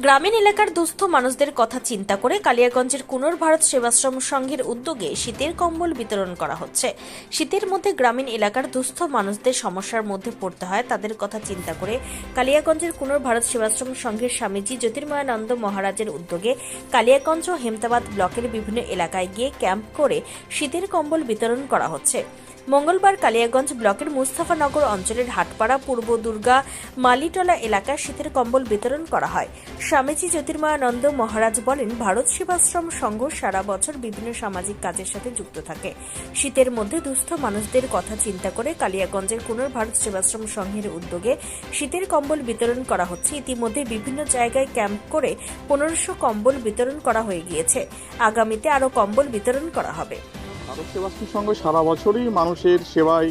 গ্রামীণ এলাকার দুস্থ মানুষদের কথা চিন্তা করে কালিয়াগঞ্জের কুনোর ভারত সেবাশ্রম সংঘের উদ্যোগে শীতের কম্বল বিতরণ করা হচ্ছে। শীতের মধ্যে গ্রামীণ এলাকার দুস্থ মানুষদের সমস্যার মধ্যে পড়তে হয়, তাদের কথা চিন্তা করে কালিয়াগঞ্জের কুনোর ভারত সেবাশ্রম সংঘের স্বামীজি জ্যোতির্ময়ানন্দ মহারাজের উদ্যোগে কালিয়াগঞ্জ ও হেমতাবাদ ব্লকের বিভিন্ন এলাকায় গিয়ে ক্যাম্প করে শীতের কম্বল বিতরণ করা হচ্ছে। মঙ্গলবার কালিয়াগঞ্জ ব্লকের মুস্তাফানগর অঞ্চলের হাটপাড়া পূর্ব দুর্গা মালিটলা এলাকায় শীতের কম্বল বিতরণ করা হয়। স্বামীজি জ্যোতির্ময়ানন্দ মহারাজ বলেন, ভারত সেবাশ্রম সংঘ সারা বছর বিভিন্ন সামাজিক কাজের সাথে যুক্ত থাকে। শীতের মধ্যে দুস্থ মানুষদের কথা চিন্তা করে কালিয়াগঞ্জের কুনোর ভারত সেবাশ্রম সংঘের উদ্যোগে শীতের কম্বল বিতরণ করা হচ্ছে। ইতিমধ্যে বিভিন্ন জায়গায় ক্যাম্প করে 1500 কম্বল বিতরণ করা হয়ে গিয়েছে। আগামীতে আরও কম্বল বিতরণ করা হবে। ভারত সেবাশ্রম সংঘ সারা বছরই মানুষের সেবায়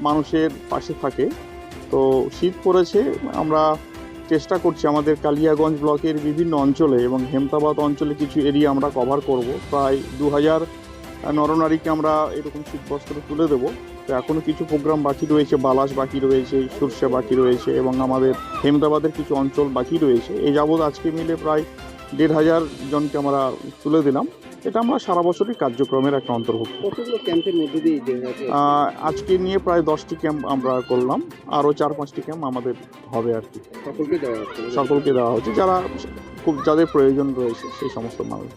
মানুষের পাশে থাকে। তো শীত পড়েছে, আমরা চেষ্টা করছি আমাদের কালিয়াগঞ্জ ব্লকের বিভিন্ন অঞ্চলে এবং হেমতাবাদ অঞ্চলে কিছু এরিয়া আমরা কভার করব। প্রায় 2000 নরনারীকে আমরা এরকম শীতবস্ত্র তুলে দেবো। তো এখনও কিছু প্রোগ্রাম বাকি রয়েছে, বালাস বাকি রয়েছে, সরষে বাকি রয়েছে এবং আমাদের হেমতাবাদের কিছু অঞ্চল বাকি রয়েছে। এই যাবৎ আজকে মিলে প্রায় 1500 জনকে আমরা তুলে দিলাম। এটা আমরা সারা বছরই কার্যক্রমের একটা অন্তর্ভুক্ত। কতগুলো ক্যাম্পের মধ্যে দিয়ে আজকে নিয়ে প্রায় 10টি ক্যাম্প আমরা করলাম, আরও 4-5টি ক্যাম্প আমাদের হবে আর কি। সকলকে দেওয়া হচ্ছে? সকলকে দেওয়া হচ্ছে যারা খুব যাদের প্রয়োজন রয়েছে সেই সমস্ত মানুষ।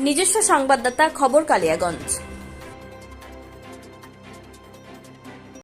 নিজস্ব সংবাদদাতা, খবর কালিয়াগঞ্জ।